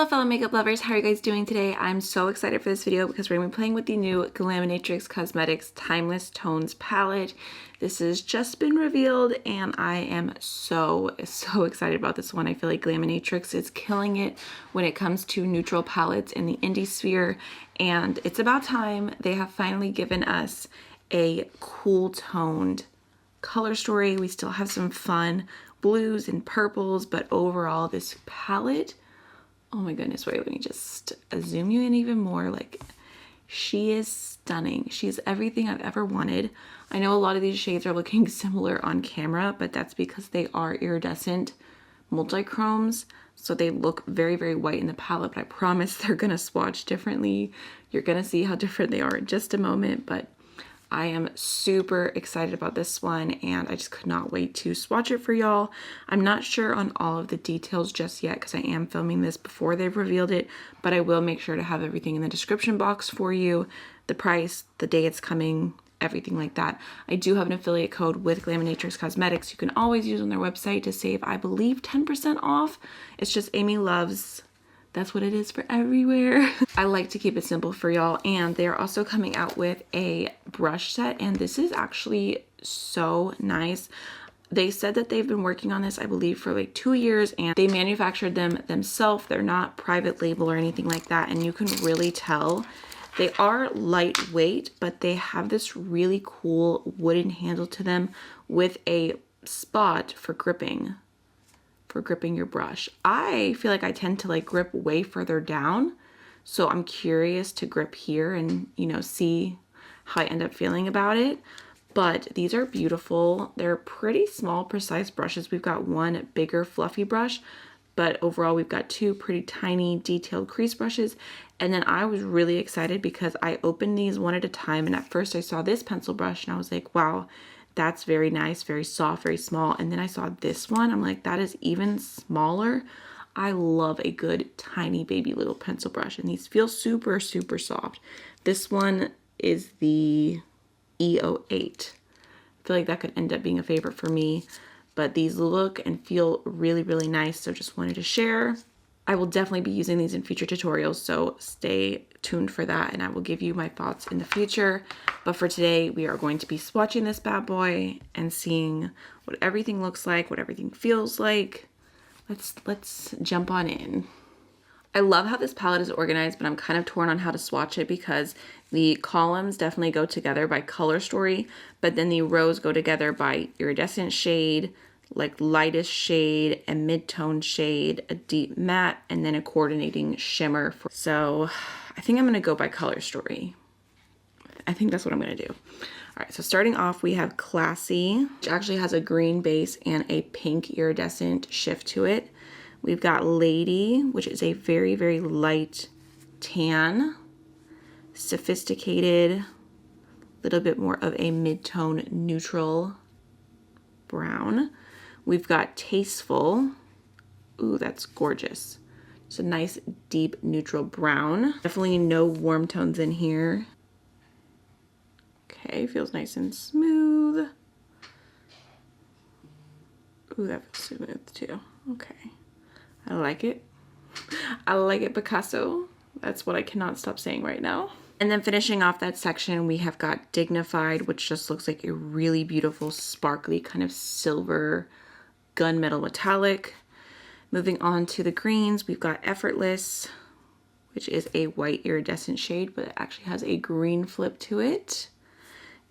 Hello fellow makeup lovers, how are you guys doing today? I'm so excited for this video because we're going to be playing with the new Glaminatrix Cosmetics Timeless Tones palette. This has just been revealed and I am so excited about this one. I feel like Glaminatrix is killing it when it comes to neutral palettes in the indie sphere, and it's about time they have finally given us a cool toned color story. We still have some fun blues and purples, but overall this palette, oh my goodness, wait, let me just zoom you in even more. Like, she is stunning. She's everything I've ever wanted. I know a lot of these shades are looking similar on camera, but that's because they are iridescent multi-chromes, so they look very white in the palette, but I promise they're gonna swatch differently. You're gonna see how different they are in just a moment, but I am super excited about this one and I just could not wait to swatch it for y'all. I'm not sure on all of the details just yet because I am filming this before they've revealed it, but I will make sure to have everything in the description box for you. The price, the day it's coming, everything like that. I do have an affiliate code with Glaminatrix Cosmetics you can always use on their website to save, I believe, 10% off. It's just AMYLOVES. That's what it is for everywhere. I like to keep it simple for y'all, and they're also coming out with a brush set, and this is actually so nice. They said that they've been working on this, I believe, for like 2 years, and they manufactured them themselves. They're not private label or anything like that, and you can really tell they are lightweight, but they have this really cool wooden handle to them with a spot for gripping your brush. I feel like I tend to like grip way further down, so I'm curious to grip here and, you know, see how I end up feeling about it. But these are beautiful. They're pretty small, precise brushes. We've got one bigger fluffy brush, but overall we've got two pretty tiny detailed crease brushes. And then I was really excited because I opened these one at a time, and at first I saw this pencil brush and I was like, wow, that's very nice, very soft, very small. And then I saw this one, I'm like, that is even smaller. I love a good tiny baby little pencil brush, and these feel super soft. This one is the E08. I feel like that could end up being a favorite for me, but these look and feel really nice, so just wanted to share. I will definitely be using these in future tutorials, so stay tuned for that, and I will give you my thoughts in the future. But for today, we are going to be swatching this bad boy and seeing what everything looks like, what everything feels like. Let's jump on in. I love how this palette is organized, but I'm kind of torn on how to swatch it because the columns definitely go together by color story, but then the rows go together by iridescent shade, like lightest shade, a mid-tone shade, a deep matte, and then a coordinating shimmer. So I think I'm gonna go by color story. I think that's what I'm gonna do. All right, so starting off, we have Classy, which actually has a green base and a pink iridescent shift to it. We've got Lady, which is a very light tan. Sophisticated, a little bit more of a mid-tone neutral brown. We've got Tasteful. Ooh, that's gorgeous. It's a nice deep neutral brown. Definitely no warm tones in here. Okay, feels nice and smooth. Ooh, that feels smooth too. Okay, I like it. I like it, Picasso. That's what I cannot stop saying right now. And then finishing off that section, we have got Dignified, which just looks like a really beautiful, sparkly kind of silver gunmetal metallic. Moving on to the greens, we've got Effortless, which is a white iridescent shade, but it actually has a green flip to it.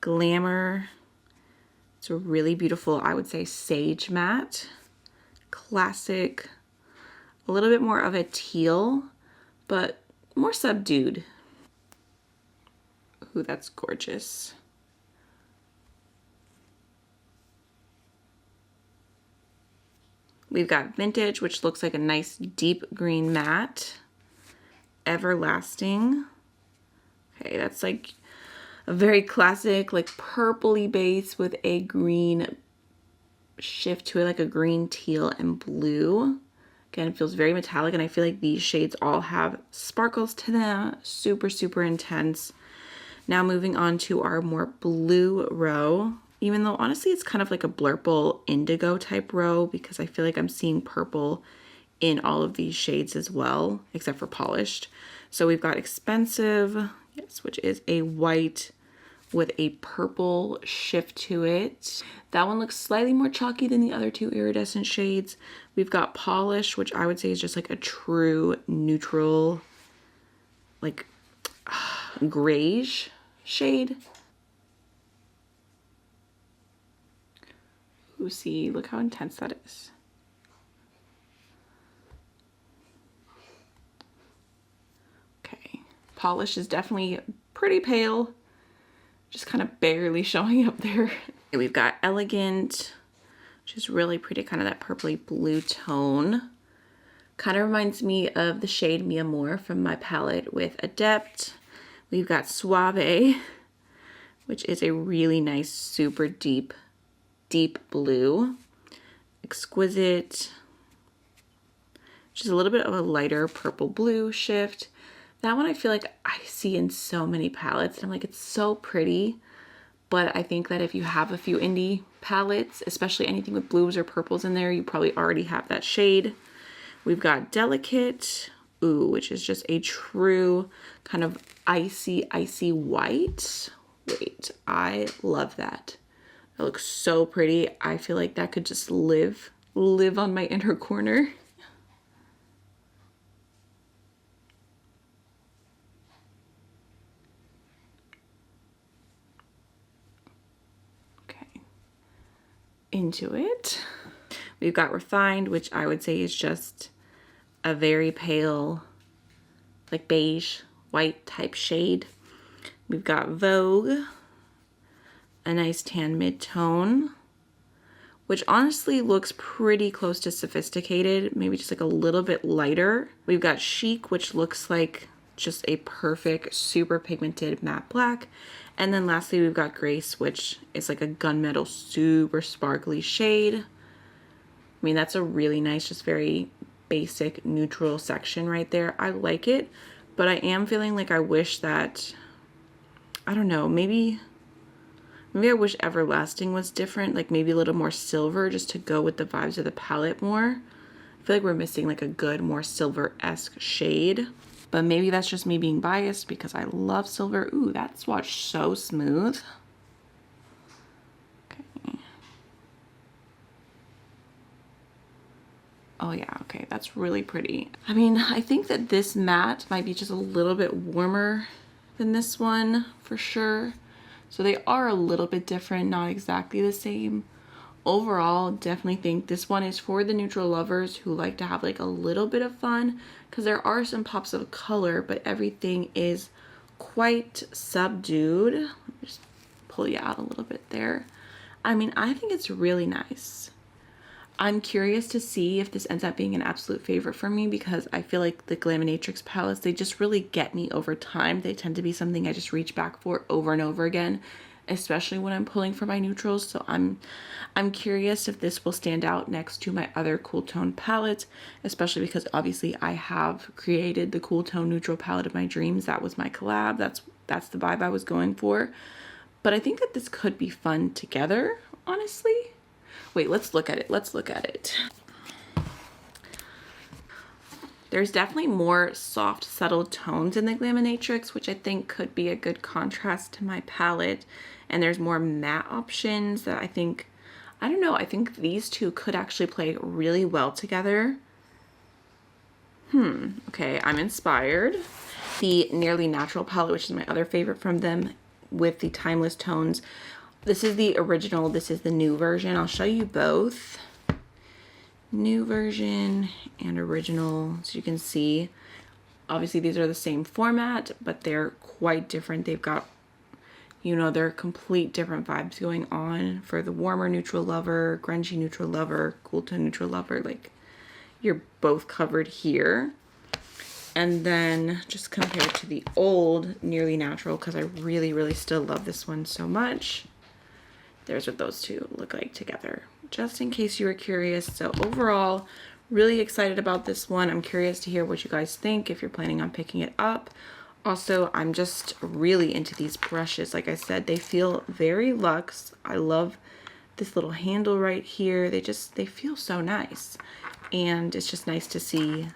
Glamour, it's a really beautiful, I would say, sage matte. Classic, a little bit more of a teal, but more subdued. Ooh, that's gorgeous. We've got Vintage, which looks like a nice deep green matte. Everlasting. Okay, that's like a very classic, like purpley base with a green shift to it, like a green, teal, and blue. Again, it feels very metallic, and I feel like these shades all have sparkles to them. Super intense. Now moving on to our more blue row. Even though honestly it's kind of like a blurple indigo type row because I feel like I'm seeing purple in all of these shades as well, except for polished. So we've got Expensive, yes, which is a white with a purple shift to it. That one looks slightly more chalky than the other two iridescent shades. We've got Polish, which I would say is just like a true neutral, like grayish shade. Ooh, see, look how intense that is. Okay, Polish is definitely pretty pale, just kind of barely showing up there. We've got Elegant, which is really pretty, kind of that purpley blue tone. Kind of reminds me of the shade Mi Amor from my palette with Adept. We've got Suave, which is a really nice, super deep blue. Exquisite, which is a little bit of a lighter purple blue shift. That one I feel like I see in so many palettes, and I'm like, it's so pretty. But I think that if you have a few indie palettes, especially anything with blues or purples in there, you probably already have that shade. We've got Delicate, ooh, which is just a true kind of icy white. Wait, I love that. That looks so pretty. I feel like that could just live on my inner corner. Okay, into it. We've got Refined, which I would say is just a very pale, like beige, white type shade. We've got Vogue, a nice tan mid-tone, which honestly looks pretty close to Sophisticated, maybe just like a little bit lighter. We've got Chic, which looks like just a perfect, super pigmented matte black. And then lastly, we've got Grace, which is like a gunmetal, super sparkly shade. I mean, that's a really nice, just very basic neutral section right there. I like it, but I am feeling like I wish that, I don't know, maybe I wish Everlasting was different, like maybe a little more silver just to go with the vibes of the palette more. I feel like we're missing like a good, more silver-esque shade, but maybe that's just me being biased because I love silver. Ooh, that swatch so smooth. Okay. Oh yeah, okay, that's really pretty. I mean, I think that this matte might be just a little bit warmer than this one for sure. So they are a little bit different, not exactly the same. Overall, definitely think this one is for the neutral lovers who like to have like a little bit of fun, because there are some pops of color, but everything is quite subdued. Let me just pull you out a little bit there. I mean, I think it's really nice. I'm curious to see if this ends up being an absolute favorite for me, because I feel like the Glaminatrix palettes, they just really get me over time. They tend to be something I just reach back for over and over again, especially when I'm pulling for my neutrals. So I'm curious if this will stand out next to my other cool tone palettes, especially because obviously I have created the cool tone neutral palette of my dreams. That was my collab. That's the vibe I was going for. But I think that this could be fun together, honestly. Wait, let's look at it. Let's look at it. There's definitely more soft, subtle tones in the Glaminatrix, which I think could be a good contrast to my palette. And there's more matte options that I think, I don't know, I think these two could actually play really well together. Okay, I'm inspired. The Nearly Natural palette, which is my other favorite from them, with the timeless tones. This is the original, this is the new version. I'll show you both. New version and original, so you can see. Obviously these are the same format, but they're quite different. They've got, you know, they're complete different vibes going on for the warmer neutral lover, grungy neutral lover, cool tone neutral lover. Like, you're both covered here. And then just compared to the old Nearly Natural, because I really, really still love this one so much. There's what those two look like together, just in case you were curious. So overall, really excited about this one. I'm curious to hear what you guys think if you're planning on picking it up. Also, I'm just really into these brushes. Like I said, they feel very luxe. I love this little handle right here. They feel so nice. and it's just nice to see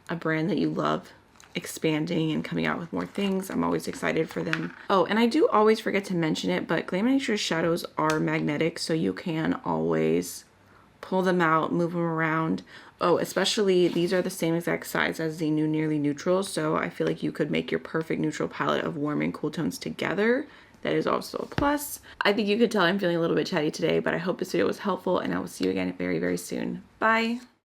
a brand that you love expanding and coming out with more things. I'm always excited for them. Oh, and I do always forget to mention it, but Glaminatrix shadows are magnetic, so you can always pull them out, move them around. Oh, especially these are the same exact size as the new Nearly Neutral, so I feel like you could make your perfect neutral palette of warm and cool tones together. That is also a plus. I think you could tell I'm feeling a little bit chatty today, but I hope this video was helpful, and I will see you again very, very soon. Bye!